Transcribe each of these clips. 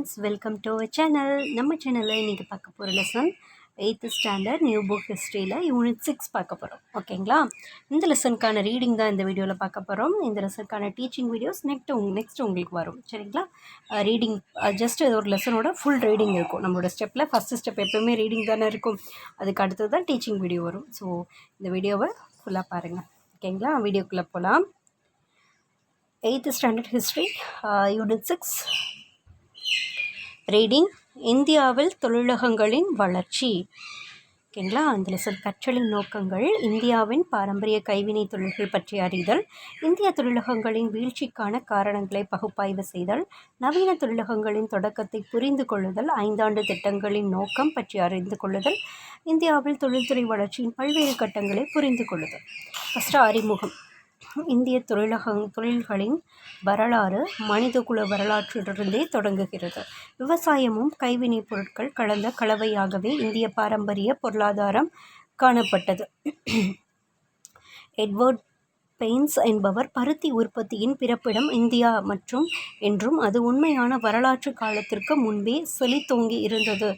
Friends, welcome to our channel. நம்ம சேனலில் இன்றைக்கி பார்க்க போகிற lesson 8th standard new book ஹிஸ்ட்ரியில் யூனிட் 6 பார்க்க போகிறோம். ஓகேங்களா? இந்த லெசனுக்கான ரீடிங் தான் இந்த வீடியோவில் பார்க்க போகிறோம். இந்த லெசனுக்கான டீச்சிங் வீடியோஸ் நெக்ஸ்ட் உங்களுக்கு வரும். சரிங்களா? ரீடிங் ஜஸ்ட் ஒரு லெசனோட ஃபுல் ரீடிங் இருக்கும். நம்மளோட ஸ்டெப்பில் ஃபஸ்ட்டு ஸ்டெப் எப்போவுமே ரீடிங் தானே இருக்கும். அதுக்கு அடுத்தது தான் டீச்சிங் வீடியோ வரும். ஸோ இந்த வீடியோவை ஃபுல்லாக பாருங்கள். ஓகேங்களா? வீடியோக்குள்ளே போகலாம். 8th standard history unit 6 reading. இந்தியாவில் தொழிலகங்களின் வளர்ச்சி. ஓகேங்களா? அந்த லெசன் கற்றலின் நோக்கங்கள்: இந்தியாவின் பாரம்பரிய கைவினை தொழில்கள் பற்றி அறிதல், இந்திய தொழிலகங்களின் வீழ்ச்சிக்கான காரணங்களை பகுப்பாய்வு செய்தல், நவீன தொழிலகங்களின் தொடக்கத்தை புரிந்து கொள்ளுதல், 5 ஆண்டு திட்டங்களின் நோக்கம் பற்றி அறிந்து கொள்ளுதல், இந்தியாவில் தொழில்துறை வளர்ச்சியின் பல்வேறு கட்டங்களை புரிந்து கொள்ளுதல். ஃபஸ்ட்டு அறிமுகம். இந்திய தொழில்களின் வரலாறு மனிதகுல வரலாற்றிலிருந்தே தொடங்குகிறது. விவசாயமும் கைவினைப் பொருட்கள் கலந்த கலவையாகவே இந்திய பாரம்பரிய பொருளாதாரம் காணப்பட்டது. எட்வர்ட் பெயின்ஸ் என்பவர் பருத்தி உற்பத்தியின் பிறப்பிடம் இந்தியா என்றும் அது உண்மையான வரலாற்று காலத்திற்கு முன்பே செழித்தோங்கி இருந்தது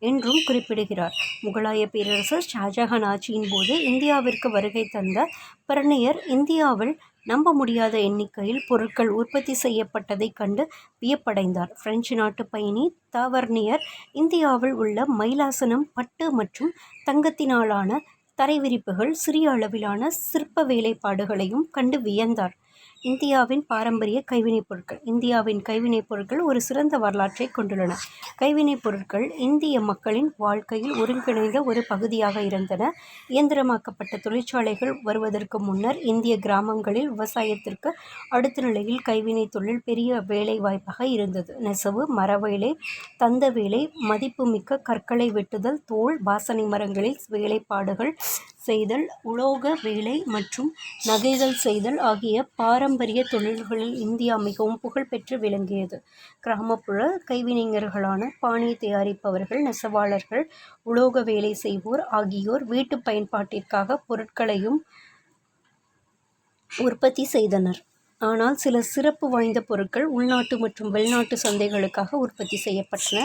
என்றும் குறிப்பிடுகிறார். முகலாய பேரரசர் ஷாஜஹான் ஆட்சியின் போது இந்தியாவிற்கு வருகை தந்த பர்னியர் இந்தியாவில் நம்ப முடியாத எண்ணிக்கையில் பொருட்கள் உற்பத்தி செய்யப்பட்டதை கண்டு வியப்படைந்தார். பிரெஞ்சு நாட்டு பயணி தாவர்னியர் இந்தியாவில் உள்ள மயிலாசனம், பட்டு மற்றும் தங்கத்தினாலான தரைவிரிப்புகள், சிறிய அளவிலான சிற்ப வேலைப்பாடுகளையும் கண்டு வியந்தார். இந்தியாவின் பாரம்பரிய கைவினைப் பொருட்கள். இந்தியாவின் கைவினைப் பொருட்கள் ஒரு சிறந்த வரலாற்றை கொண்டுள்ளன. கைவினைப் பொருட்கள் இந்திய மக்களின் வாழ்க்கையில் ஒருங்கிணைந்த ஒரு பகுதியாக இருந்தன. இயந்திரமாக்கப்பட்ட தொழிற்சாலைகள் வருவதற்கு முன்னர் இந்திய கிராமங்களில் விவசாயத்திற்கு அடுத்த நிலையில் கைவினை தொழில் பெரிய வேலை வாய்ப்பாக இருந்தது. நெசவு, மரவேலை, தந்த வேலை, மதிப்புமிக்க கற்களை வெட்டுதல், தோல், வாசனை மரங்களில் வேலைப்பாடுகள் செய்தல், உலோக வேலை மற்றும் நகைகள் செய்தல் ஆகிய பாரம்பரிய தொழில்களில் இந்தியா மிகவும் புகழ்பெற்று விளங்கியது. கிராமப்புற கைவினைஞர்களான பானை தயாரிப்பவர்கள், நெசவாளர்கள், உலோக வேலை செய்வோர் ஆகியோர் வீட்டு பயன்பாட்டிற்காக பொருட்களையும் உற்பத்தி செய்தனர். ஆனால் சில சிறப்பு வாய்ந்த பொருட்கள் உள்நாட்டு மற்றும் வெளிநாட்டு சந்தைகளுக்காக உற்பத்தி செய்யப்பட்டன.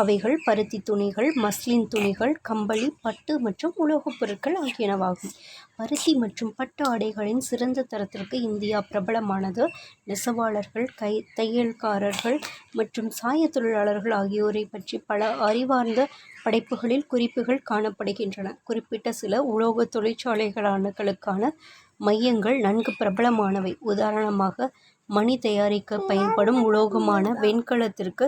அவைகள் பருத்தி துணிகள், மஸ்லின் துணிகள், கம்பளி, பட்டு மற்றும் உலோகப் பொருட்கள் ஆகியனவாகும். பருத்தி மற்றும் பட்டு ஆடைகளின் சிறந்த தரத்திற்கு இந்தியா பிரபலமானது. நெசவாளர்கள், தையல்காரர்கள் மற்றும் சாய தொழிலாளர்கள் ஆகியோரை பற்றி பல அறிவார்ந்த படைப்புகளில் குறிப்புகள் காணப்படுகின்றன. குறிப்பிட்ட சில உலோக தொழிற்சாலைகளுக்கான மையங்கள் நன்கு பிரபலமானவை. உதாரணமாக, மணி தயாரிக்க பயன்படும் உலோகமான வெண்கலத்திற்கு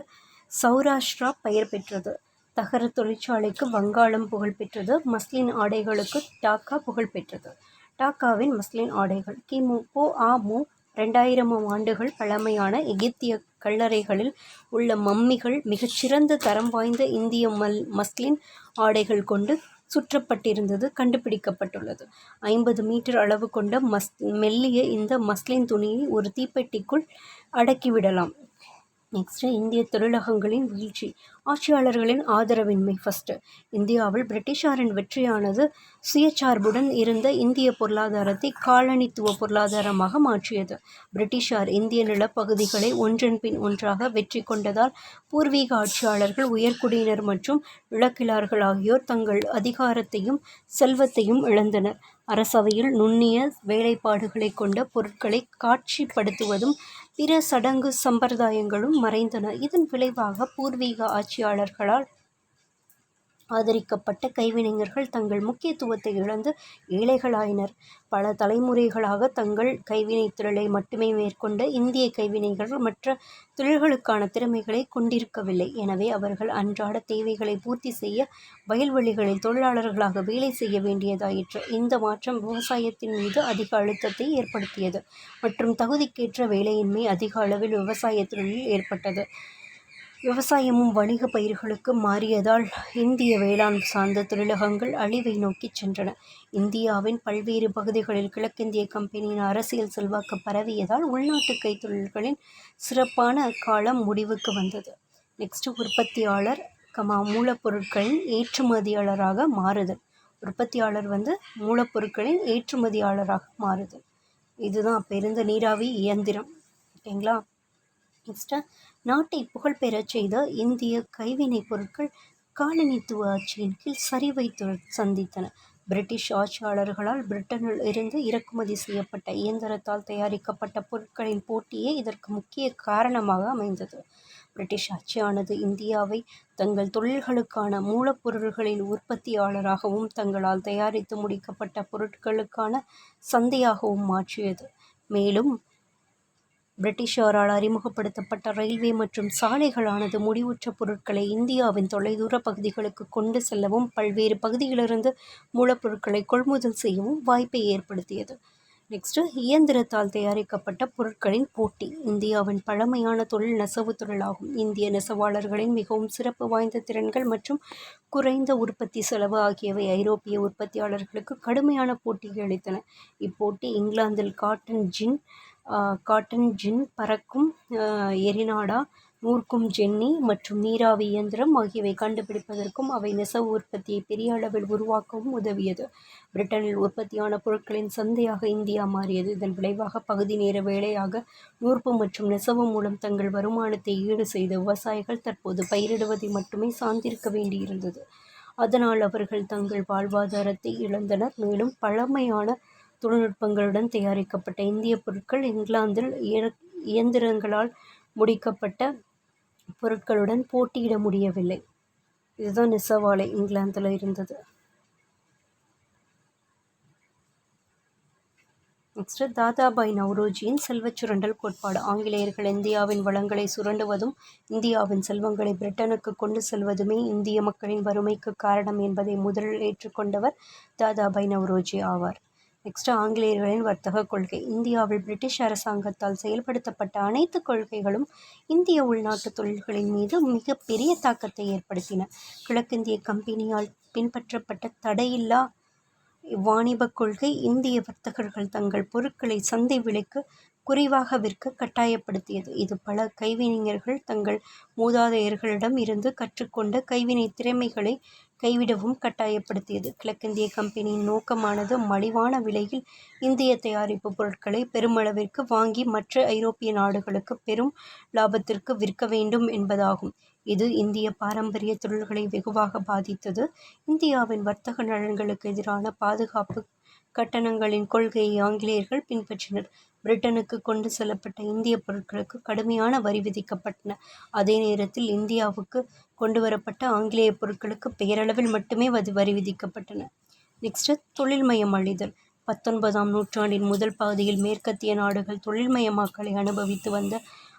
சௌராஷ்டிரா பெயர் பெற்றது. தகர தொழிற்சாலைக்கு வங்காளம் புகழ்பெற்றது. மஸ்லின் ஆடைகளுக்கு டாக்கா புகழ்பெற்றது. டாக்காவின் மஸ்லின் ஆடைகள் கிமு 2000 ஆண்டுகள் பழமையான எகிப்திய கல்லறைகளில் உள்ள மம்மிகள் மிகச்சிறந்த தரம் வாய்ந்த இந்திய மஸ்லின் ஆடைகள் கொண்டு சுற்றப்பட்டிருந்தது கண்டுபிடிக்கப்பட்டுள்ளது. 50 மீட்டர் அளவு கொண்ட மெல்லிய இந்த மஸ்லின் துணியை ஒரு தீப்பெட்டிக்குள் அடக்கிவிடலாம். நெக்ஸ்ட்டு, இந்திய தொழிலகங்களின் வீழ்ச்சி. ஆட்சியாளர்களின் ஆதரவின்மை. ஃபஸ்ட்டு, இந்தியாவில் பிரிட்டிஷாரின் வெற்றியானது சுயசார்புடன் இருந்த இந்திய பொருளாதாரத்தை காலனித்துவ பொருளாதாரமாக மாற்றியது. பிரிட்டிஷார் இந்திய நிலப்பகுதிகளை ஒன்றன் பின் ஒன்றாக வெற்றி கொண்டதால் பூர்வீக ஆட்சியாளர்கள், உயர்குடியினர் மற்றும் இளக்கிழார்கள் ஆகியோர் தங்கள் அதிகாரத்தையும் செல்வத்தையும் இழந்தனர். அரசவையில் நுண்ணிய வேலைப்பாடுகளை கொண்ட பொருட்களை காட்சிப்படுத்துவதும் பிற சடங்கு சம்பிரதாயங்களும் மறைந்தன. இதன் விளைவாக பூர்வீக ஆட்சியாளர்களால் ஆதரிக்கப்பட்ட கைவினைஞர்கள் தங்கள் முக்கியத்துவத்தை இழந்து ஏழைகளாயினர். பல தலைமுறைகளாக தங்கள் கைவினைத் தொழிலை மட்டுமே மேற்கொண்ட இந்திய கைவினைஞர்கள் மற்ற தொழில்களுக்கான திறமைகளை கொண்டிருக்கவில்லை. எனவே அவர்கள் அன்றாட தேவைகளை பூர்த்தி செய்ய வயல்வெளிகளில் தொழிலாளர்களாக வேலை செய்ய வேண்டியதாயிற்று. இந்த மாற்றம் விவசாயத்தின் மீது அதிக அழுத்தத்தை ஏற்படுத்தியது மற்றும் தகுதிக்கேற்ற வேலையின்மை அதிக அளவில் விவசாய தொழிலில் ஏற்பட்டது. விவசாயமும் வணிக பயிர்களுக்கு மாறியதால் இந்திய வேளாண் சார்ந்த தொழிலகங்கள் அழிவை நோக்கி சென்றன. இந்தியாவின் பல்வேறு பகுதிகளில் கிழக்கிந்திய கம்பெனியின் அரசியல் செல்வாக்கு பரவியதால் உள்நாட்டு கைத்தொழில்களின் சிறப்பான காலம் முடிவுக்கு வந்தது. நெக்ஸ்ட், உற்பத்தியாளர் மூலப்பொருட்களின் ஏற்றுமதியாளராக மாறுதல். உற்பத்தியாளர் மூலப்பொருட்களின் ஏற்றுமதியாளராக மாறுதல். இதுதான் அப்போ இருந்த நீராவி இயந்திரம். ஓகேங்களா? நெக்ஸ்ட்டு, நாட்டை புகழ்பெறச் செய்த இந்திய கைவினைப் பொருட்கள் காலனித்துவ ஆட்சியின் கீழ் சரிவை சந்தித்தன. பிரிட்டிஷ் ஆட்சியாளர்களால் பிரிட்டனில் இருந்து இறக்குமதி செய்யப்பட்ட இயந்திரத்தால் தயாரிக்கப்பட்ட பொருட்களின் போட்டியே இதற்கு முக்கிய காரணமாக அமைந்தது. பிரிட்டிஷ் ஆட்சியானது இந்தியாவை தங்கள் தொழில்களுக்கான மூலப்பொருள்களின் உற்பத்தியாளராகவும் தங்களால் தயாரித்து முடிக்கப்பட்ட பொருட்களுக்கான சந்தையாகவும் மாற்றியது. மேலும் பிரிட்டிஷாரால் அறிமுகப்படுத்தப்பட்ட ரயில்வே மற்றும் சாலைகளானது முடிவுற்ற பொருட்களை இந்தியாவின் தொலைதூர பகுதிகளுக்கு கொண்டு செல்லவும் பல்வேறு பகுதிகளிலிருந்து மூலப்பொருட்களை கொள்முதல் செய்யவும் வாய்ப்பை ஏற்படுத்தியது. நெக்ஸ்ட்டு, இயந்திரத்தால் தயாரிக்கப்பட்ட பொருட்களின் போட்டி. இந்தியாவின் பழமையான தொழில் நெசவு தொழிலாகும். இந்திய நெசவாளர்களின் மிகவும் சிறப்பு வாய்ந்த திறன்கள் மற்றும் குறைந்த உற்பத்தி செலவு ஆகியவை ஐரோப்பிய உற்பத்தியாளர்களுக்கு கடுமையான போட்டியை அளித்தன. இப்போட்டி இங்கிலாந்தில் காட்டன் ஜின், பறக்கும் எரிநாடா, நூற்கும் ஜென்னி மற்றும் நீராவி இயந்திரம் ஆகியவை கண்டுபிடிப்பதற்கும் அவை நெசவு உற்பத்தியை பெரிய அளவில் உருவாக்கவும் உதவியது. பிரிட்டனில் உற்பத்தியான பொருட்களின் சந்தையாக இந்தியா மாறியது. இதன் விளைவாக பகுதி நேர வேலையாக நூற்பு மற்றும் நெசவு மூலம் தங்கள் வருமானத்தை ஈடு செய்த விவசாயிகள் தற்போது பயிரிடுவதை மட்டுமே சார்ந்திருக்க வேண்டியிருந்தது. அதனால் அவர்கள் தங்கள் வாழ்வாதாரத்தை இழந்தனர். மேலும் பழமையான தொழில்நுட்பங்களுடன் தயாரிக்கப்பட்ட இந்திய பொருட்கள் இங்கிலாந்தில் இயந்திரங்களால் முடிக்கப்பட்ட பொருட்களுடன் போட்டியிட முடியவில்லை. இதுதான் நெசவாலை இங்கிலாந்தில் இருந்தது. நெக்ஸ்ட், தாதாபாய் நவ்ரோஜியின் செல்வச் சுரண்டல் கோட்பாடு. ஆங்கிலேயர்கள் இந்தியாவின் வளங்களை சுரண்டுவதும் இந்தியாவின் செல்வங்களை பிரிட்டனுக்கு கொண்டு செல்வதுமே இந்திய மக்களின் வறுமைக்கு காரணம் என்பதை முதலில் ஏற்றுக்கொண்டவர் தாதாபாய் நவ்ரோஜி ஆவார். நெக்ஸ்ட், ஆங்கிலேயர்களின் வர்த்தக கொள்கை. இந்தியாவில் பிரிட்டிஷ் அரசாங்கத்தால் செயல்படுத்தப்பட்ட அனைத்து கொள்கைகளும் இந்திய உள்நாட்டு தொழில்களின் மீது மிகப்பெரிய தாக்கத்தை ஏற்படுத்தின. கிழக்கிந்திய கம்பெனியால் பின்பற்றப்பட்ட தடையில்லா வாணிபக் கொள்கை இந்திய வர்த்தகர்கள் தங்கள் பொருட்களை சந்தை விலைக்கு குறைவாக விற்க கட்டாயப்படுத்தியது. இது பல கைவினைஞர்கள் தங்கள் மூதாதையர்களிடம் இருந்து கற்றுக்கொண்ட கைவினை திறமைகளை கைவிடவும் கட்டாயப்படுத்தியது. கிழக்கிந்திய கம்பெனியின் நோக்கமானது மலிவான விலையில் இந்திய தயாரிப்பு பொருட்களை பெருமளவிற்கு வாங்கி மற்ற ஐரோப்பிய நாடுகளுக்கு பெரும் லாபத்திற்கு விற்க வேண்டும் என்பதாகும். இது இந்திய பாரம்பரிய தொழில்களை வெகுவாக பாதித்தது. இந்தியாவின் வர்த்தக நலன்களுக்கு எதிரான பாதுகாப்பு கட்டணங்களின் கொள்கையை ஆங்கிலேயர்கள் பின்பற்றினர். பிரிட்டனுக்கு கொண்டு செல்லப்பட்ட இந்திய பொருட்களுக்கு கடுமையான வரி விதிக்கப்பட்டன. அதே நேரத்தில் இந்தியாவுக்கு கொண்டுவரப்பட்ட ஆங்கிலேய பொருட்களுக்கு பெயரளவில் மட்டுமே வரி விதிக்கப்பட்டன. நெக்ஸ்ட், தொழில்மயம் அழிதல். 19ஆம் நூற்றாண்டின் முதல் பகுதியில் மேற்கத்திய நாடுகள் தொழில்மயமாக்கலை அனுபவித்து வந்த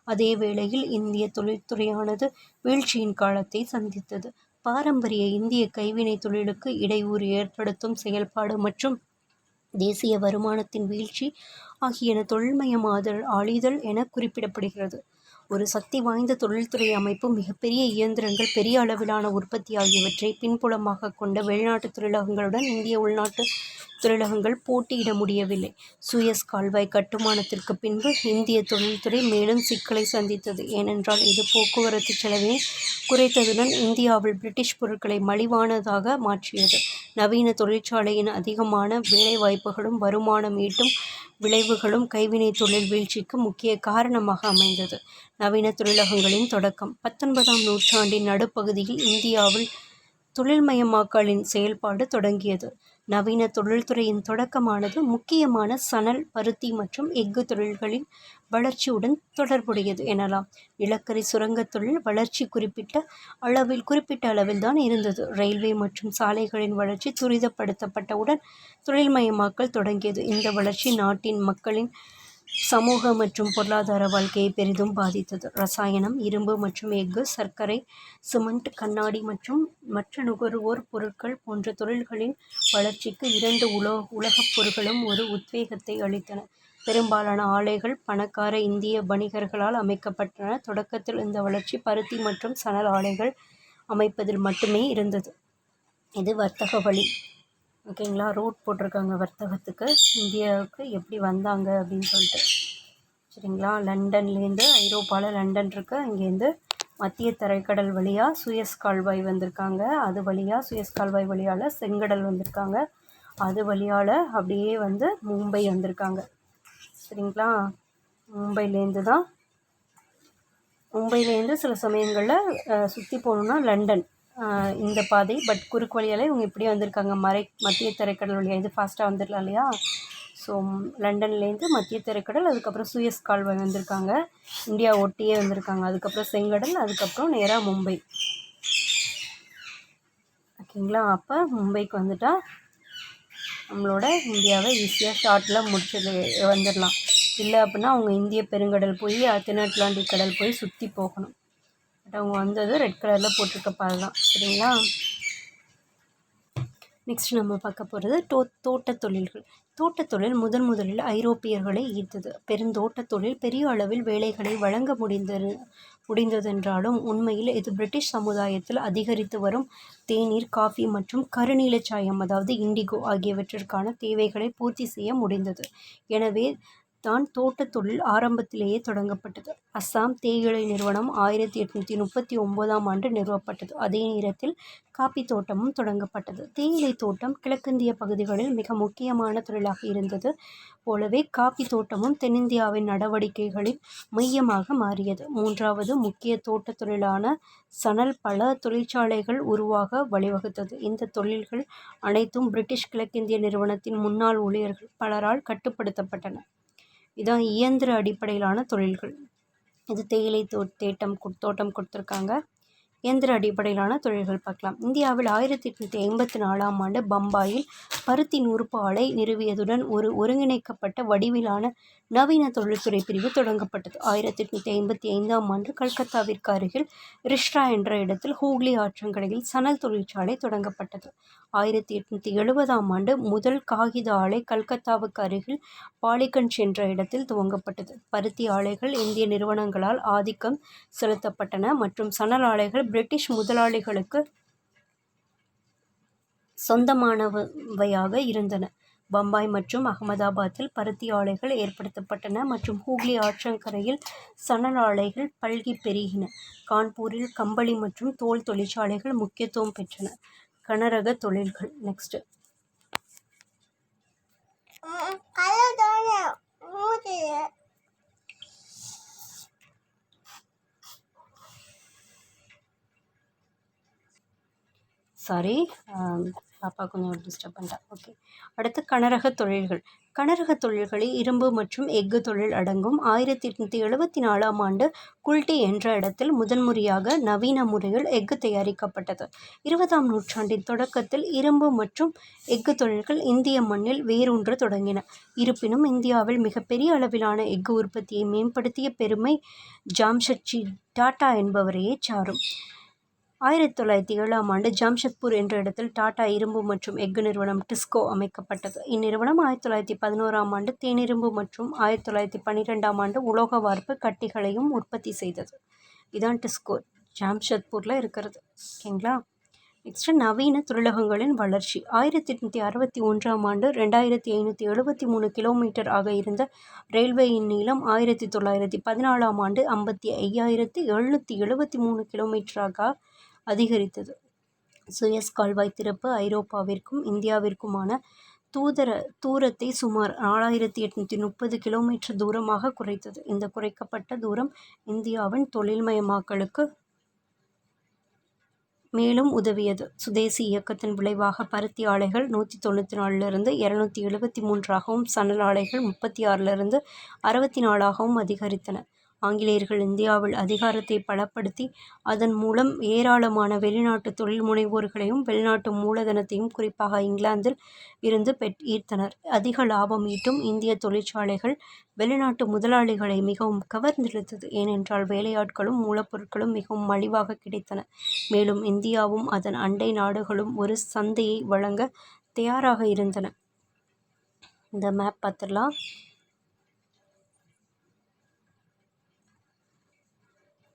அதே வேளையில் இந்திய தொழில்துறையானது வீழ்ச்சியின் காலத்தை சந்தித்தது. பாரம்பரிய இந்திய கைவினை தொழிலுக்கு இடையூறு ஏற்படுத்தும் செயல்பாடு மற்றும் தேசிய வருமானத்தின் வீழ்ச்சி ஆகியன தொழில்மயம் அழிதல் என குறிப்பிடப்படுகிறது. ஒரு சக்தி வாய்ந்த தொழில்துறை அமைப்பு, மிகப்பெரிய இயந்திரங்கள், பெரிய அளவிலான உற்பத்தி ஆகியவற்றை பின்புலமாக கொண்ட வெளிநாட்டு தொழிலகங்களுடன் இந்திய உள்நாட்டு தொழிலகங்கள் போட்டியிட முடியவில்லை. சூயஸ் கால்வாய் கட்டுமானத்திற்கு பின்பு இந்திய தொழில்துறை மேலும் சிக்கலை சந்தித்தது. ஏனென்றால் இது போக்குவரத்து செலவினை குறைத்ததுடன் இந்தியாவில் பிரிட்டிஷ் பொருட்களை மலிவானதாக மாற்றியது. நவீன தொழிற்சாலையின் அதிகமான வேலைவாய்ப்புகளும் வருமானம் ஈட்டும் விளைவுகளும் கைவினை தொழில் வீழ்ச்சிக்கு முக்கிய காரணமாக அமைந்தது. நவீன தொழிலகங்களின் தொடக்கம். 19ஆம் நூற்றாண்டின் நடுப்பகுதியில் இந்தியாவில் தொழில்மயமாக்கலின் செயல்பாடு தொடங்கியது. நவீன தொழில்துறையின் தொடக்கமானது முக்கியமான சணல், பருத்தி மற்றும் எஃகு தொழில்களின் வளர்ச்சியுடன் தொடர்புடையது எனலாம். நிலக்கரி சுரங்கத் தொழில் வளர்ச்சி குறிப்பிட்ட அளவில் தான் இருந்தது. ரயில்வே மற்றும் சாலைகளின் வளர்ச்சி துரிதப்படுத்தப்பட்டவுடன் தொழில்மயமாக்கல் தொடங்கியது. இந்த வளர்ச்சி நாட்டின் மக்களின் சமூக மற்றும் பொருளாதார வாழ்க்கையை பெரிதும் பாதித்தது. ரசாயனம், இரும்பு மற்றும் எஃகு, சர்க்கரை, சிமெண்ட், கண்ணாடி மற்றும் மற்ற நுகர்வோர் பொருட்கள் போன்ற தொழில்களின் வளர்ச்சிக்கு இரண்டு உலகப் போர்களும் ஒரு உத்வேகத்தை அளித்தன. பெரும்பாலான ஆலைகள் பணக்கார இந்திய வணிகர்களால் அமைக்கப்பட்டன. தொடக்கத்தில் இந்த வளர்ச்சி பருத்தி மற்றும் சணல் ஆலைகள் அமைப்பதில் மட்டுமே இருந்தது. இது வர்த்தக வழி. ஓகேங்களா, ரோட் போட்டிருக்காங்க வர்த்தகத்துக்கு, இந்தியாவுக்கு எப்படி வந்தாங்க அப்படின்னு சொல்லிட்டு. சரிங்களா, லண்டன்லேருந்து, ஐரோப்பாவில் லண்டன் இருக்கு, இங்கேருந்து மத்திய தரைக்கடல் வழியாக சூயஸ் கால்வாய் வந்திருக்காங்க. அது வழியாக சூயஸ் கால்வாய் வழியால் செங்கடல் வந்திருக்காங்க. அது வழியால் அப்படியே வந்து மும்பை வந்திருக்காங்க. சரிங்களா, மும்பைலேருந்து தான் மும்பையிலேருந்து சில சமயங்களில் சுற்றி போகணுன்னா லண்டன் இந்த பாதை. பட் குறுக்கு வழியால் இவங்க இப்படியே வந்திருக்காங்க, மத்திய தரைக்கடல் வழியாக. இது ஃபாஸ்ட்டாக வந்துடலாம் இல்லையா? ஸோ லண்டன்லேருந்து மத்திய தரைக்கடல், அதுக்கப்புறம் சூயஸ் கால்வாய் வந்திருக்காங்க, இந்தியா ஒட்டியே வந்திருக்காங்க, அதுக்கப்புறம் செங்கடல், அதுக்கப்புறம் நேராக மும்பை. ஓகேங்களா? அப்போ மும்பைக்கு வந்துட்டால் நம்மளோட இந்தியாவை ஈஸியாக ஷார்ட்டில் முடிச்சு வந்துடலாம். இல்லை அப்படின்னா அவங்க இந்திய பெருங்கடல் போய் தென் அட்லாண்டிக் கடல் போய் சுற்றி போகணும். பட் அவங்க வந்தது ரெட் கலரில் போட்டிருக்க பாதை தான். சரிங்களா? நெக்ஸ்ட் நம்ம பார்க்க போகிறது தோட்டத் தொழில்கள். தோட்டத்தொழில் முதலில் ஐரோப்பியர்களை ஈர்த்தது. பெருந்தோட்டத் தொழில் பெரிய அளவில் வேலைகளை வழங்க முடிந்ததென்றாலும் உண்மையில் இது பிரிட்டிஷ் சமுதாயத்தில் அதிகரித்து வரும் தேநீர், காஃபி மற்றும் கருநீலச்சாயம் அதாவது இண்டிகோ ஆகியவற்றிற்கான தேவைகளை பூர்த்தி செய்ய முடிந்தது. எனவே தான் தோட்டத் தொழில் ஆரம்பத்திலேயே தொடங்கப்பட்டது. அஸ்ஸாம் தேயிலை நிறுவனம் 1839 நிறுவப்பட்டது. அதே நேரத்தில் காப்பி தோட்டமும் தொடங்கப்பட்டது. தேயிலை தோட்டம் கிழக்கிந்திய பகுதிகளில் மிக முக்கியமான தொழிலாக இருந்தது போலவே காப்பி தோட்டமும் தென்னிந்தியாவின் நடவடிக்கைகளின் மையமாக மாறியது. மூன்றாவது முக்கிய தோட்டத் தொழிலான சணல் பல தொழிற்சாலைகள் உருவாக வழிவகுத்தது. இந்த தொழில்கள் அனைத்தும் பிரிட்டிஷ் கிழக்கிந்திய நிறுவனத்தின் முன்னாள் ஊழியர்கள் பலரால் கட்டுப்படுத்தப்பட்டன. இதான் இயந்திர அடிப்படையிலான தொழில்கள். இது தேயிலை தோட்டம் கொடுத்துருக்காங்க. இயந்திர அடிப்படையிலான தொழில்கள் பார்க்கலாம். இந்தியாவில் 1854 பம்பாயில் பருத்தி நூற்பு ஆலை நிறுவியதுடன் ஒரு ஒருங்கிணைக்கப்பட்ட வடிவிலான நவீன தொழில்துறை பிரிவு தொடங்கப்பட்டது. 1855 கல்கத்தாவிற்கு அருகில் ரிஷ்டா என்ற இடத்தில் ஹூக்ளி ஆற்றங்கரையில் சணல் தொழிற்சாலை தொடங்கப்பட்டது. 1870 முதல் காகித ஆலை கல்கத்தாவுக்கு அருகில் பாலிகஞ்ச் என்ற இடத்தில் துவங்கப்பட்டது. பருத்தி ஆலைகள் இந்திய நிறுவனங்களால் ஆதிக்கம் செலுத்தப்பட்டன மற்றும் சணல் ஆலைகள் பிரிட்டிஷ் முதலாளிகளுக்கு சொந்தமானவையாக இருந்தன. பம்பாய் மற்றும் அகமதாபாத்தில் பருத்தி ஆலைகள் ஏற்படுத்தப்பட்டன மற்றும் ஹூக்ளி ஆற்றங்கரையில் சணல் ஆலைகள் பல்கி பெருகின. கான்பூரில் கம்பளி மற்றும் தோல் தொழிற்சாலைகள் முக்கியத்துவம் பெற்றன. கனரக தொழில்கள். நெக்ஸ்ட் சாரி பாப்பா கொஞ்சம் டிஸ்டர்ப் பண்ணிட்டா. ஓகே, அடுத்து கனரக தொழில்கள். கனரக தொழில்களில் இரும்பு மற்றும் எஃகு தொழில் அடங்கும். 1874 குல்டி என்ற இடத்தில் முதன்முறையாக நவீன முறையில் எஃகு தயாரிக்கப்பட்டது. 20ஆம் நூற்றாண்டின் தொடக்கத்தில் இரும்பு மற்றும் எஃகு தொழில்கள் இந்திய மண்ணில் வேரூன்ற தொடங்கின. இருப்பினும் இந்தியாவில் மிகப்பெரிய அளவிலான எஃகு உற்பத்தியை மேம்படுத்திய பெருமை ஜாம்ஷெட்ஜி டாடா என்பவரையே சாரும். 1907 ஜாம்ஷெத்பூர் என்ற இடத்தில் டாடா இரும்பு மற்றும் எஃகு நிறுவனம் டிஸ்கோ அமைக்கப்பட்டது. இந்நிறுவனம் 1911 தேனிரும்பு மற்றும் 1912 உலோக வார்ப்பு கட்டிகளையும் உற்பத்தி செய்தது. இதான் டிஸ்கோ ஜாம்ஷெத்பூரில் இருக்கிறது. ஓகேங்களா? நெக்ஸ்ட்டு நவீன தொழிலகங்களின் வளர்ச்சி. 1861 2573 கிலோமீட்டர் ஆக இருந்த ரயில்வேயின் நீளம் 1914 55,773 கிலோமீட்டராக அதிகரித்தது. சூயஸ் கால்வாய் திறப்பு ஐரோப்பாவிற்கும் இந்தியாவிற்குமான தூரத்தை சுமார் 4830 கிலோமீட்டர் தூரமாக குறைத்தது. இந்த குறைக்கப்பட்ட தூரம் இந்தியாவின் தொழில்மயமாக்கலுக்கு மேலும் உதவியது. சுதேசி இயக்கத்தின் விளைவாக பருத்தி ஆலைகள் 194 273ஆகவும் சணல் ஆலைகள் 36 64ஆகவும் அதிகரித்தன. ஆங்கிலேயர்கள் இந்தியாவில் அதிகாரத்தை பலப்படுத்தி அதன் மூலம் ஏராளமான வெளிநாட்டு தொழில் முனைவோர்களையும் வெளிநாட்டு மூலதனத்தையும் குறிப்பாக இங்கிலாந்தில் இருந்து ஈர்த்தனர். அதிக லாபம் ஈட்டும் இந்திய தொழிற்சாலைகள் வெளிநாட்டு முதலாளிகளை மிகவும் கவர்ந்திழுத்தது. ஏனென்றால் வேலையாட்களும் மூலப்பொருட்களும் மிகவும் மலிவாக கிடைத்தன. மேலும் இந்தியாவும் அதன் அண்டை நாடுகளும் ஒரு சந்தையை வழங்க தயாராக இருந்தன. இந்த மேப் பார்த்துடலாம்.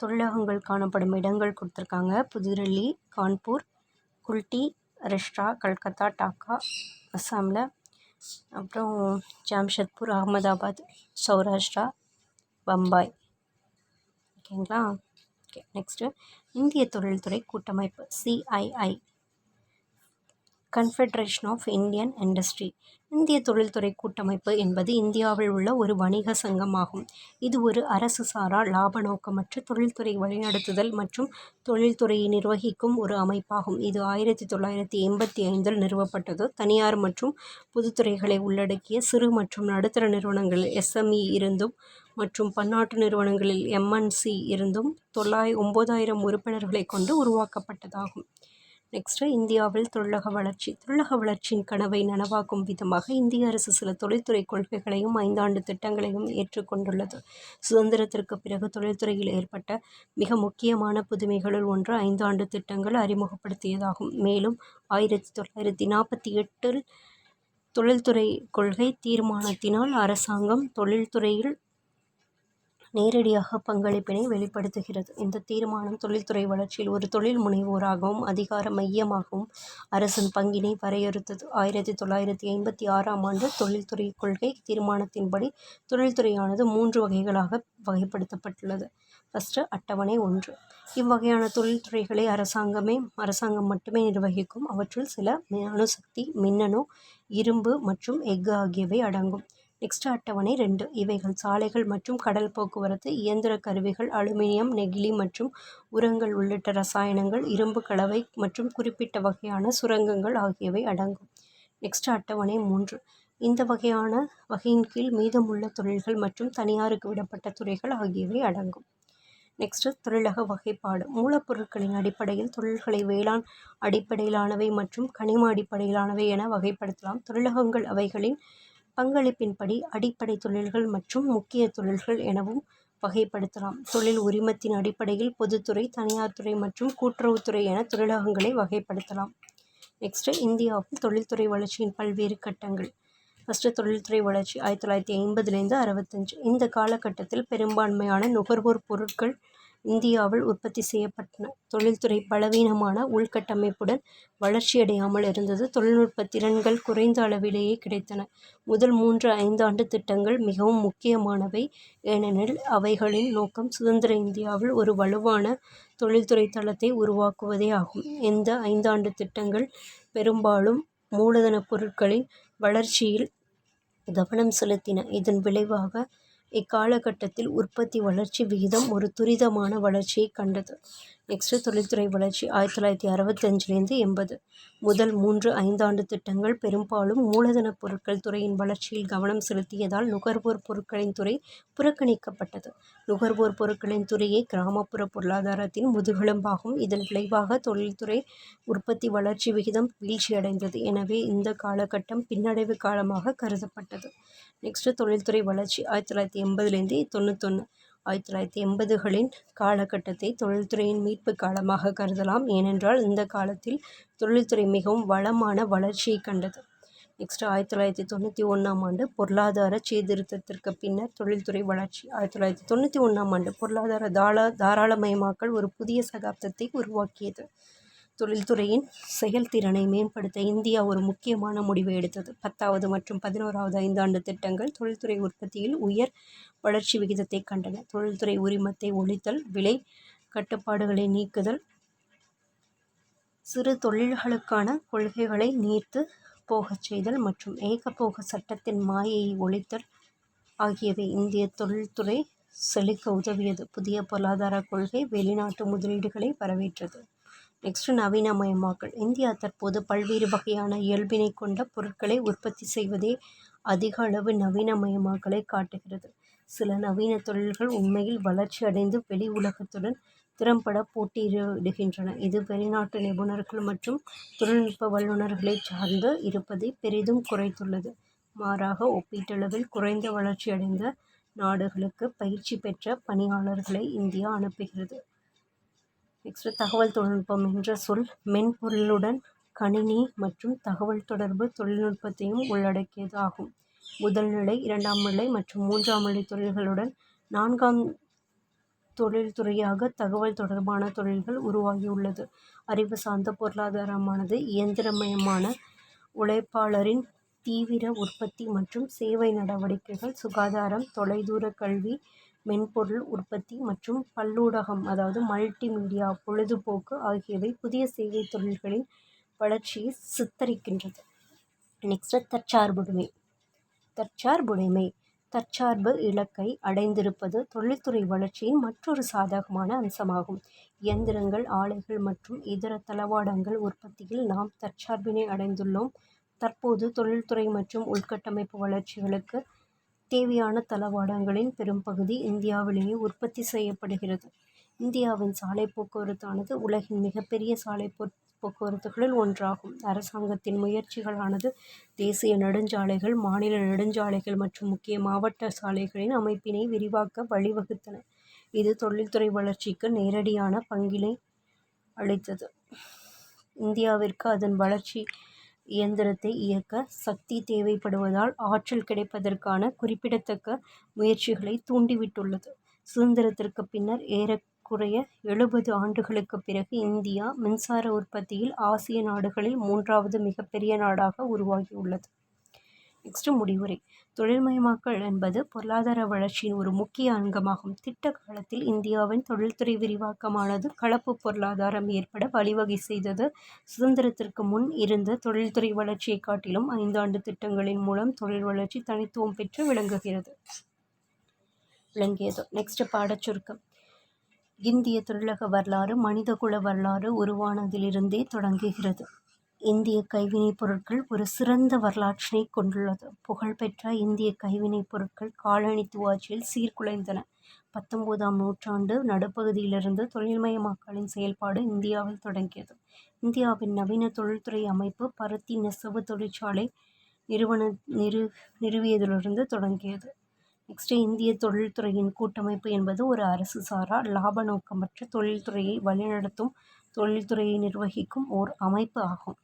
தொழிலகங்கள் காணப்படும் இடங்கள் கொடுத்துருக்காங்க. புதுடெல்லி, கான்பூர், குல்டி, ரிஷ்டா, கல்கத்தா, டாக்கா அஸ்ஸாமில், அப்புறம் ஜாம்ஷெத்பூர், அகமதாபாத், சௌராஷ்டிரா, பம்பாய். ஓகேங்களா? ஓகே, நெக்ஸ்ட்டு இந்திய தொழில்துறை கூட்டமைப்பு CII. Confederation of Indian industry. இந்திய தொழில்துறை கூட்டமைப்பு என்பது இந்தியாவில் உள்ள ஒரு வணிக சங்கமாகும். இது ஒரு அரசு சாரா லாப நோக்கமற்ற தொழில்துறை வழிநடத்துதல் மற்றும் தொழில்துறையை நிர்வகிக்கும் ஒரு அமைப்பாகும். இது 1985 நிறுவப்பட்டது. தனியார் மற்றும் பொதுத்துறைகளை உள்ளடக்கிய சிறு மற்றும் நடுத்தர நிறுவனங்களில் (SME) இருந்தும் மற்றும் பன்னாட்டு நிறுவனங்களில் (MNC) இருந்தும் 9,000 உறுப்பினர்களை கொண்டு உருவாக்கப்பட்டதாகும். நெக்ஸ்ட், இந்தியாவில் தொழிலக வளர்ச்சி. தொழிலக வளர்ச்சியின் கனவை நனவாக்கும் விதமாக இந்திய அரசு சில தொழில்துறை கொள்கைகளையும் 5 திட்டங்களையும் ஏற்றுக்கொண்டுள்ளது. சுதந்திரத்திற்கு பிறகு தொழில்துறையில் ஏற்பட்ட மிக முக்கியமான புதுமைகளுள் ஒன்று 5 திட்டங்கள் அறிமுகப்படுத்தியதாகும். மேலும் 1948 தொழில்துறை கொள்கை தீர்மானத்தினால் அரசாங்கம் தொழில்துறையில் நேரடியாக பங்களிப்பினை வெளிப்படுத்துகிறது. இந்த தீர்மானம் தொழில்துறை வளர்ச்சியில் ஒரு தொழில் முனைவோராகவும் அதிகார மையமாகவும் அரசின் பங்கினை வரையறுத்தது. 1956 தொழில்துறை கொள்கை தீர்மானத்தின்படி தொழில்துறையானது 3 வகைகளாக வகைப்படுத்தப்பட்டுள்ளது. ஃபர்ஸ்ட், அட்டவணை 1. இவ்வகையான தொழில்துறைகளை அரசாங்கம் மட்டுமே நிர்வகிக்கும். அவற்றுள் சில அணுசக்தி, மின்னணு, இரும்பு மற்றும் எஃகு ஆகியவை அடங்கும். நெக்ஸ்ட், அட்டவணை 2. இவைகள் சாலைகள் மற்றும் கடல் போக்குவரத்து, இயந்திர கருவிகள், அலுமினியம், நெகிழி மற்றும் உரங்கள் உள்ளிட்ட ரசாயனங்கள், இரும்பு கலவை மற்றும் குறிப்பிட்ட வகையான சுரங்கங்கள் ஆகியவை அடங்கும். நெக்ஸ்ட், அட்டவணை 3. இந்த வகையின் கீழ் மீதமுள்ள தொழில்கள் மற்றும் தனியாருக்கு விடப்பட்ட துறைகள் ஆகியவை அடங்கும். நெக்ஸ்ட், தொழிலக வகைப்பாடு. மூலப்பொருட்களின் அடிப்படையில் தொழில்களை வேளாண் அடிப்படையிலானவை மற்றும் கனிம அடிப்படையிலானவை என வகைப்படுத்தலாம். தொழிலகங்கள் அவைகளின் பங்களிப்பின்படி அடிப்படை தொழில்கள் மற்றும் முக்கிய தொழில்கள் எனவும் வகைப்படுத்தலாம். தொழில் உரிமத்தின் அடிப்படையில் பொதுத்துறை, தனியார் துறை மற்றும் கூட்டுறவுத்துறை என தொழிலகங்களை வகைப்படுத்தலாம். நெக்ஸ்ட், இந்தியாவில் தொழில்துறை வளர்ச்சியின் பல்வேறு கட்டங்கள். ஃபர்ஸ்ட், தொழில்துறை வளர்ச்சி 1950 65. இந்த காலகட்டத்தில் பெரும்பான்மையான நுகர்வோர் பொருட்கள் இந்தியாவில் உற்பத்தி செய்யப்பட்டன. தொழில்துறை பலவீனமான உள்கட்டமைப்புடன் வளர்ச்சியடையாமல் இருந்தது. தொழில்நுட்ப திறன்கள் குறைந்த அளவிலேயே கிடைத்தன. முதல் 3-5 திட்டங்கள் மிகவும் முக்கியமானவை, ஏனெனில் அவைகளின் நோக்கம் சுதந்திர இந்தியாவில் ஒரு வலுவான தொழில்துறை தளத்தை உருவாக்குவதே ஆகும். இந்த 5 திட்டங்கள் பெரும்பாலும் மூலதனப் பொருட்களின் வளர்ச்சியில் கவனம் செலுத்தின. இதன் விளைவாக இக்காலகட்டத்தில் உற்பத்தி வளர்ச்சி விகிதம் ஒரு துரிதமான வளர்ச்சியை கண்டது. நெக்ஸ்ட், தொழில்துறை வளர்ச்சி 1965 80. முதல் 3-5 திட்டங்கள் பெரும்பாலும் மூலதனப் பொருட்கள் துறையின் வளர்ச்சியில் கவனம் செலுத்தியதால் நுகர்வோர் பொருட்களின் துறை புறக்கணிக்கப்பட்டது. நுகர்வோர் பொருட்களின் துறையே கிராமப்புற பொருளாதாரத்தின் முதுகெலும்பாகும். இதன் விளைவாக தொழில்துறை உற்பத்தி வளர்ச்சி விகிதம் வீழ்ச்சியடைந்தது. எனவே இந்த காலகட்டம் பின்னடைவு காலமாக கருதப்பட்டது. நெக்ஸ்ட், தொழில்துறை வளர்ச்சி 1980 91. 1980களின் காலகட்டத்தை தொழில்துறையின் மீட்பு காலமாக கருதலாம். ஏனென்றால் இந்த காலத்தில் தொழில்துறை மிகவும் வளமான வளர்ச்சியை கண்டது. நெக்ஸ்ட், 1991 பொருளாதார சீர்திருத்தத்திற்கு பின்னர் தொழில்துறை வளர்ச்சி. 1991 பொருளாதார தாராளமயமாக்கல் ஒரு புதிய சகாப்தத்தை உருவாக்கியது. தொழில்துறையின் செயல்திறனை மேம்படுத்த இந்தியா ஒரு முக்கியமான முடிவை எடுத்தது. 10வது மற்றும் 11வது 5 திட்டங்கள் தொழில்துறை உற்பத்தியில் உயர் வளர்ச்சி விகிதத்தை கண்டன. தொழில்துறை உரிமத்தை ஒழித்தல், விலை கட்டுப்பாடுகளை நீக்குதல், சிறு தொழில்களுக்கான கொள்கைகளை நீர்த்து போகச் செய்தல் மற்றும் ஏகபோக சட்டத்தின் மாயையை ஒழித்தல் ஆகியவை இந்திய தொழில்துறை செழிக்க உதவியது. புதிய பொருளாதார கொள்கை வெளிநாட்டு முதலீடுகளை வரவேற்றது. நெக்ஸ்ட், நவீனமயமாக்கல். இந்தியா தற்போது பல்வேறு வகையான இயல்பினை கொண்ட பொருட்களை உற்பத்தி செய்வதே அதிக அளவு நவீனமயமாக்கலை காட்டுகிறது. சில நவீன தொழில்கள் உண்மையில் வளர்ச்சி அடைந்து வெளி உலகத்துடன் திறம்பட போட்டியிடுகின்றன. இது வெளிநாட்டு நிபுணர்கள் மற்றும் தொழில்நுட்ப வல்லுநர்களை சார்ந்து இருப்பதை பெரிதும் குறைத்துள்ளது. மாறாக ஒப்பீட்டளவில் குறைந்த வளர்ச்சியடைந்த நாடுகளுக்கு பயிற்சி பெற்ற பணியாளர்களை இந்தியா அனுப்புகிறது. நெக்ஸ்ட், தகவல் தொழில்நுட்பம் என்ற சொல் மென்பொருளுடன் கணினி மற்றும் தகவல் தொடர்பு தொழில்நுட்பத்தையும் உள்ளடக்கியது ஆகும். முதல் நிலை, 2ஆம் நிலை மற்றும் 3ஆம் நிலை தொழில்களுடன் 4ஆம் தொழில்துறையாக தகவல் தொடர்பான தொழில்கள் உருவாகியுள்ளது. அறிவு சார்ந்த பொருளாதாரமானது இயந்திரமயமான உழைப்பாளரின் தீவிர உற்பத்தி மற்றும் சேவை நடவடிக்கைகள், சுகாதாரம், தொலைதூர கல்வி, மென்பொருள் உற்பத்தி மற்றும் பல்லூடகம் மல்டிமீடியா, பொழுதுபோக்கு ஆகியவை புதிய சேவை தொழில்களின் வளர்ச்சியை சித்தரிக்கின்றது. நெக்ஸ்ட்டு தற்சார்புடைமை தற்சார்பு இலக்கை அடைந்திருப்பது தொழில்துறை வளர்ச்சியின் மற்றொரு சாதகமான அம்சமாகும். இயந்திரங்கள், ஆலைகள் மற்றும் இதர தளவாடங்கள் உற்பத்தியில் நாம் தற்சார்பினை அடைந்துள்ளோம். தற்போது தொழில்துறை மற்றும் உள்கட்டமைப்பு வளர்ச்சிகளுக்கு தேவையான தளவாடங்களின் பெரும்பகுதி இந்தியாவிலேயே உற்பத்தி செய்யப்படுகிறது. இந்தியாவின் சாலை போக்குவரத்தானது உலகின் மிகப்பெரிய சாலை போக்குவரத்துகளில் ஒன்றாகும். அரசாங்கத்தின் முயற்சிகளானது தேசிய நெடுஞ்சாலைகள், மாநில நெடுஞ்சாலைகள் மற்றும் முக்கிய மாவட்ட சாலைகளின் அமைப்பினை விரிவாக்க வழிவகுத்தன. இது தொழில்துறை வளர்ச்சிக்கு நேரடியான பங்கினை அளித்தது. இந்தியாவிற்கு அதன் வளர்ச்சி இயந்திரத்தை இயக்க சக்தி தேவைப்படுவதால் ஆற்றல் கிடைப்பதற்கான குறிப்பிடத்தக்க முயற்சிகளை தூண்டிவிட்டுள்ளது. சுதந்திரத்திற்கு பின்னர் ஏறக்குறைய 70 ஆண்டுகளுக்கு பிறகு இந்தியா மின்சார உற்பத்தியில் ஆசிய நாடுகளில் 3வது மிகப்பெரிய நாடாக உருவாகியுள்ளது. நெக்ஸ்ட் முடிவுரை. தொழில்மயமாக்கல் என்பது பொருளாதார வளர்ச்சியின் ஒரு முக்கிய அங்கமாகும். திட்ட காலத்தில் இந்தியாவின் தொழில்துறை விரிவாக்கமானது கலப்பு பொருளாதாரம் ஏற்பட வழிவகை செய்தது. சுதந்திரத்திற்கு முன் இருந்த தொழில்துறை வளர்ச்சியை காட்டிலும் 5 ஆண்டு திட்டங்களின் மூலம் தொழில் வளர்ச்சி தனித்துவம் பெற்று விளங்கியது. நெக்ஸ்ட் பாடச்சுருக்கம். இந்திய தொழிலக வரலாறு மனிதகுல வரலாறு உருவானதிலிருந்தே தொடங்குகிறது. இந்திய கைவினைப் பொருட்கள் ஒரு சிறந்த வரலாற்றினை கொண்டுள்ளது. புகழ்பெற்ற இந்திய கைவினைப் பொருட்கள் காலனித்துவ ஆட்சியில் சீர்குலைந்தன. 19ஆம் நூற்றாண்டு நடுப்பகுதியிலிருந்து தொழில்மயமாக்கலின் செயல்பாடு இந்தியாவில் தொடங்கியது. இந்தியாவின் நவீன தொழில்துறை அமைப்பு பருத்தி நெசவு தொழிற்சாலை நிறுவியதிலிருந்து தொடங்கியது. நெக்ஸ்ட் இந்திய தொழில்துறையின் கூட்டமைப்பு என்பது ஒரு அரசு சாரா லாப நோக்கமற்ற தொழில்துறையை வழிநடத்தும் தொழில்துறையை நிர்வகிக்கும் ஓர் அமைப்பு ஆகும்.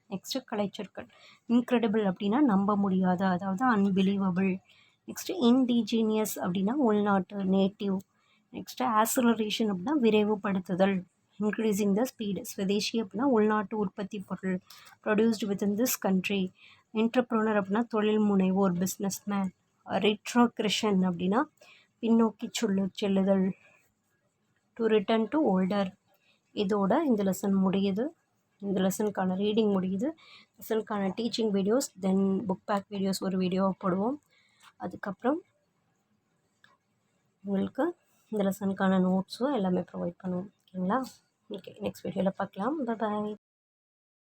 நெக்ஸ்ட் கலைச்சொற்கள். இன்க்ரெடிபிள் அப்படின்னா நம்ப முடியாத, அதாவது அன்பிலீவபிள். நெக்ஸ்ட் இன்டிஜீனியஸ் அப்படின்னா உள்நாட்டு, நேட்டிவ். நெக்ஸ்ட் ஆக்சிலரேஷன் அப்படின்னா விரைவுபடுத்துதல், இன்க்ரீசிங் த ஸ்பீடு. ஸ்வதேசி அப்படின்னா உள்நாட்டு உற்பத்தி பொருள், produced within this country. Entrepreneur அப்படின்னா தொழில் முனைவோர், பிஸ்னஸ்மேன். ரிட்ரோக்ரெஷன் அப்படின்னா பின்னோக்கி செல்லுதல், டு ரிட்டர்ன் டு ஓல்டர். இதோட இந்த லெசன் முடியுது. இந்த லெசனுக்கான ரீடிங் முடியுது. லெசனுக்கான டீச்சிங் வீடியோஸ், தென் புக் பேக் வீடியோஸ் ஒரு வீடியோவை போடுவோம். அதுக்கப்புறம் உங்களுக்கு இந்த லெசனுக்கான நோட்ஸும் எல்லாமே ப்ரொவைட் பண்ணுவோம். ஓகேங்களா? ஓகே, நெக்ஸ்ட் வீடியோவில் பார்க்கலாம். பாய்.